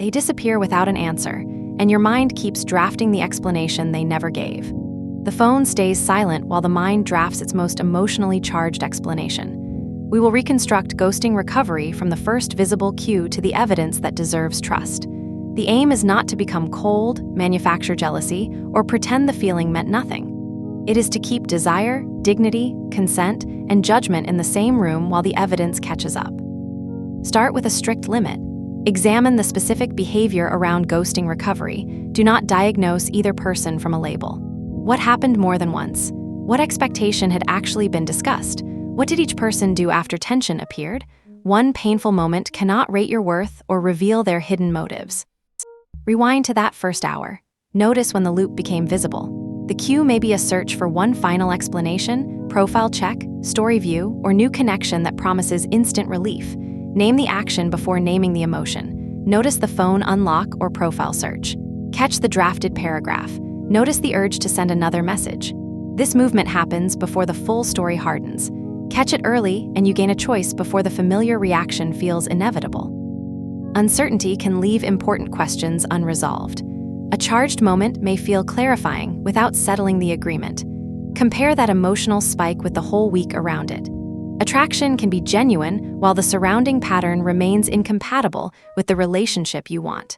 They disappear without an answer, and your mind keeps drafting the explanation they never gave. The phone stays silent while the mind drafts its most emotionally charged explanation. We will reconstruct ghosting recovery from the first visible cue to the evidence that deserves trust. The aim is not to become cold, manufacture jealousy, or pretend the feeling meant nothing. It is to keep desire, dignity, consent, and judgment in the same room while the evidence catches up. Start with a strict limit. Examine the specific behavior around ghosting recovery. Do not diagnose either person from a label. What happened more than once? What expectation had actually been discussed? What did each person do after tension appeared? One painful moment cannot rate your worth or reveal their hidden motives. Rewind to that first hour. Notice when the loop became visible. The cue may be a search for one final explanation, profile check, story view, or new connection that promises instant relief. Name the action before naming the emotion. Notice the phone unlock or profile search. Catch the drafted paragraph. Notice the urge to send another message. This movement happens before the full story hardens. Catch it early, and you gain a choice before the familiar reaction feels inevitable. Uncertainty can leave important questions unresolved. A charged moment may feel clarifying without settling the agreement. Compare that emotional spike with the whole week around it. Attraction can be genuine while the surrounding pattern remains incompatible with the relationship you want.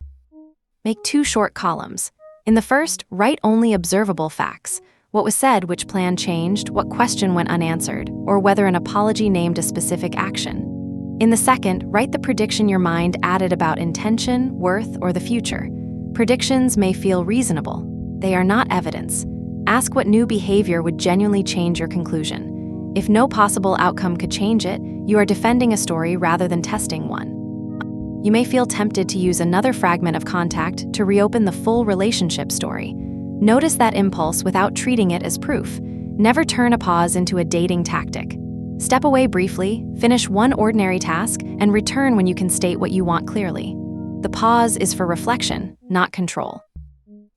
Make 2 short columns. In the first, write only observable facts. What was said, which plan changed, what question went unanswered, or whether an apology named a specific action. In the second, write the prediction your mind added about intention, worth, or the future. Predictions may feel reasonable. They are not evidence. Ask what new behavior would genuinely change your conclusion. If no possible outcome could change it, you are defending a story rather than testing one. You may feel tempted to use another fragment of contact to reopen the full relationship story. Notice that impulse without treating it as proof. Never turn a pause into a dating tactic. Step away briefly, finish one ordinary task, and return when you can state what you want clearly. The pause is for reflection, not control.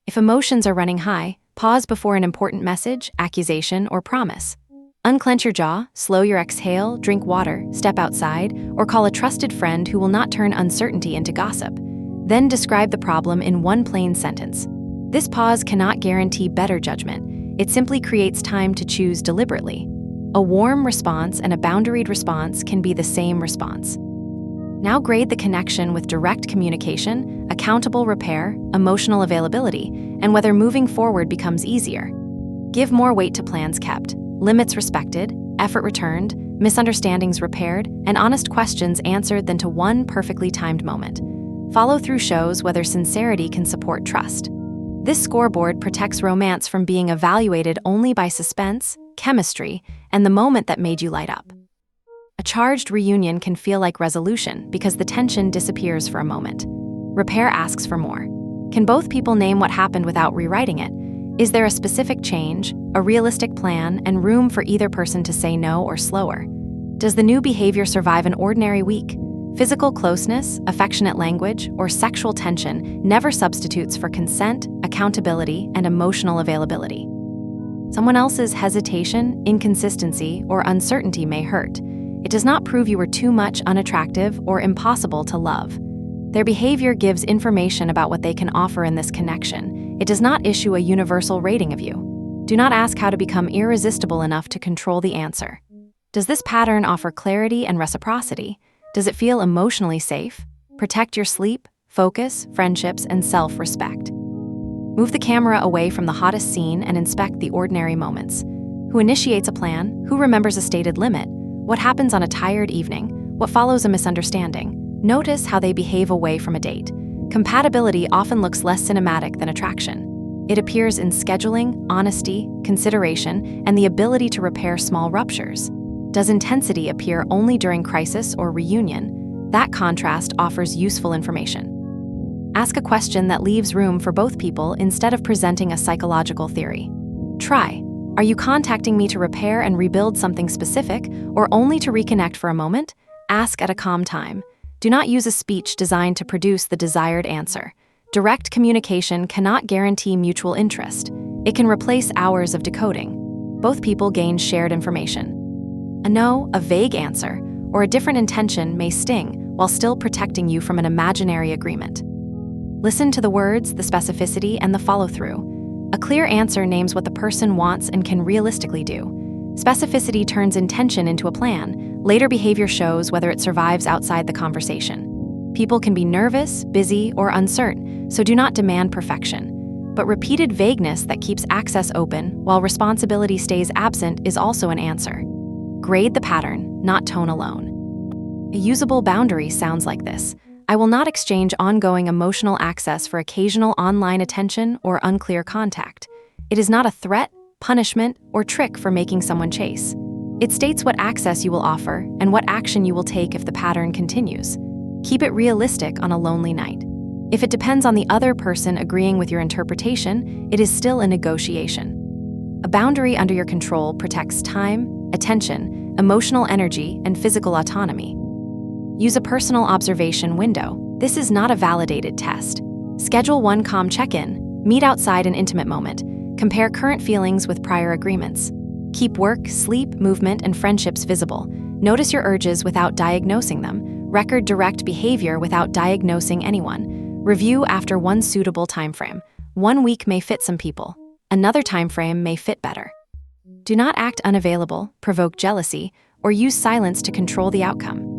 If emotions are running high, pause before an important message, accusation, or promise. Unclench your jaw, slow your exhale, drink water, step outside, or call a trusted friend who will not turn uncertainty into gossip. Then describe the problem in one plain sentence. This pause cannot guarantee better judgment. It simply creates time to choose deliberately. A warm response and a boundaried response can be the same response. Now grade the connection with direct communication, accountable repair, emotional availability, and whether moving forward becomes easier. Give more weight to plans kept, limits respected, effort returned, misunderstandings repaired, and honest questions answered than to one perfectly timed moment. Follow-through shows whether sincerity can support trust. This scoreboard protects romance from being evaluated only by suspense, chemistry, and the moment that made you light up. A charged reunion can feel like resolution because the tension disappears for a moment. Repair asks for more. Can both people name what happened without rewriting it? Is there a specific change, a realistic plan, and room for either person to say no or slower? Does the new behavior survive an ordinary week? Physical closeness, affectionate language, or sexual tension never substitutes for consent, accountability, and emotional availability. Someone else's hesitation, inconsistency, or uncertainty may hurt. It does not prove you were too much, unattractive, or impossible to love. Their behavior gives information about what they can offer in this connection. It does not issue a universal rating of you. Do not ask how to become irresistible enough to control the answer. Does this pattern offer clarity and reciprocity? Does it feel emotionally safe? Protect your sleep, focus, friendships, and self-respect. Move the camera away from the hottest scene and inspect the ordinary moments. Who initiates a plan? Who remembers a stated limit? What happens on a tired evening? What follows a misunderstanding? Notice how they behave away from a date. Compatibility often looks less cinematic than attraction. It appears in scheduling, honesty, consideration, and the ability to repair small ruptures. Does intensity appear only during crisis or reunion? That contrast offers useful information. Ask a question that leaves room for both people instead of presenting a psychological theory. Try, are you contacting me to repair and rebuild something specific, or only to reconnect for a moment? Ask at a calm time. Do not use a speech designed to produce the desired answer. Direct communication cannot guarantee mutual interest. It can replace hours of decoding. Both people gain shared information. A no, a vague answer, or a different intention may sting while still protecting you from an imaginary agreement. Listen to the words, the specificity, and the follow-through. A clear answer names what the person wants and can realistically do. Specificity turns intention into a plan. Later behavior shows whether it survives outside the conversation. People can be nervous, busy, or uncertain, so do not demand perfection. But repeated vagueness that keeps access open while responsibility stays absent is also an answer. Grade the pattern, not tone alone. A usable boundary sounds like this. I will not exchange ongoing emotional access for occasional online attention or unclear contact. It is not a threat, punishment, or trick for making someone chase. It states what access you will offer and what action you will take if the pattern continues. Keep it realistic on a lonely night. If it depends on the other person agreeing with your interpretation, it is still a negotiation. A boundary under your control protects time, attention, emotional energy, and physical autonomy. Use a personal observation window. This is not a validated test. Schedule one calm check-in, meet outside an intimate moment, compare current feelings with prior agreements. Keep work, sleep, movement, and friendships visible. Notice your urges without diagnosing them. Record direct behavior without diagnosing anyone. Review after one suitable timeframe. 1 week may fit some people. Another timeframe may fit better. Do not act unavailable, provoke jealousy, or use silence to control the outcome.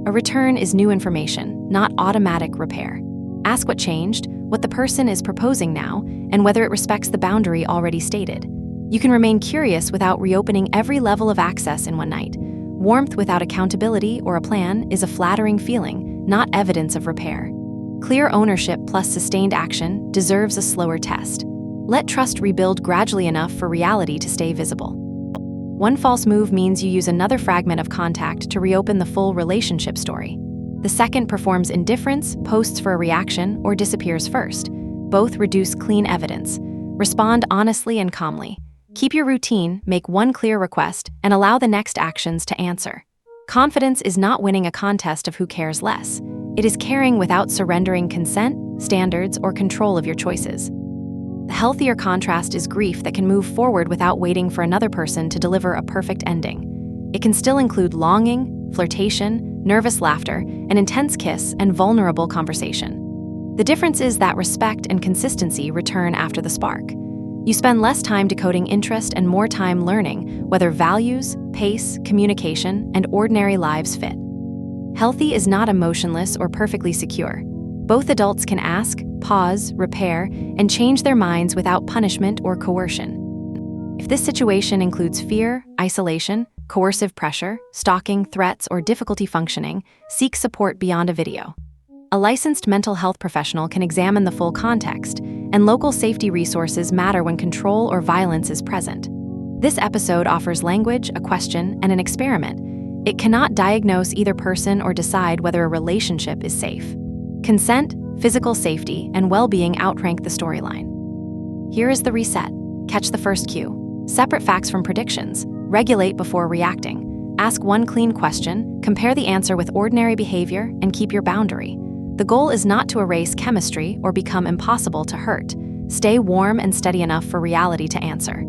A return is new information, not automatic repair. Ask what changed, what the person is proposing now, and whether it respects the boundary already stated. You can remain curious without reopening every level of access in one night. Warmth without accountability or a plan is a flattering feeling, not evidence of repair. Clear ownership plus sustained action deserves a slower test. Let trust rebuild gradually enough for reality to stay visible. One false move means you use another fragment of contact to reopen the full relationship story. The second performs indifference, posts for a reaction, or disappears first. Both reduce clean evidence. Respond honestly and calmly. Keep your routine, make one clear request, and allow the next actions to answer. Confidence is not winning a contest of who cares less. It is caring without surrendering consent, standards, or control of your choices. The healthier contrast is grief that can move forward without waiting for another person to deliver a perfect ending. It can still include longing, flirtation, nervous laughter, an intense kiss, and vulnerable conversation. The difference is that respect and consistency return after the spark. You spend less time decoding interest and more time learning whether values, pace, communication, and ordinary lives fit. Healthy is not emotionless or perfectly secure. Both adults can ask, pause, repair, and change their minds without punishment or coercion. If this situation includes fear, isolation, coercive pressure, stalking, threats, or difficulty functioning, seek support beyond a video. A licensed mental health professional can examine the full context, and local safety resources matter when control or violence is present. This episode offers language, a question, and an experiment. It cannot diagnose either person or decide whether a relationship is safe. Consent, physical safety, and well-being outrank the storyline. Here is the reset. Catch the first cue. Separate facts from predictions. Regulate before reacting. Ask one clean question, compare the answer with ordinary behavior, and keep your boundary. The goal is not to erase chemistry or become impossible to hurt. Stay warm and steady enough for reality to answer.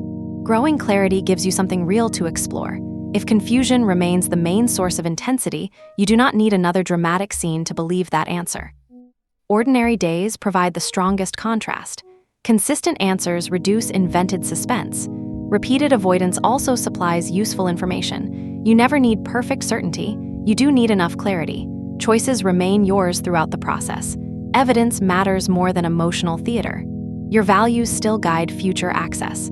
Growing clarity gives you something real to explore. If confusion remains the main source of intensity, you do not need another dramatic scene to believe that answer. Ordinary days provide the strongest contrast. Consistent answers reduce invented suspense. Repeated avoidance also supplies useful information. You never need perfect certainty, you do need enough clarity. Choices remain yours throughout the process. Evidence matters more than emotional theater. Your values still guide future access.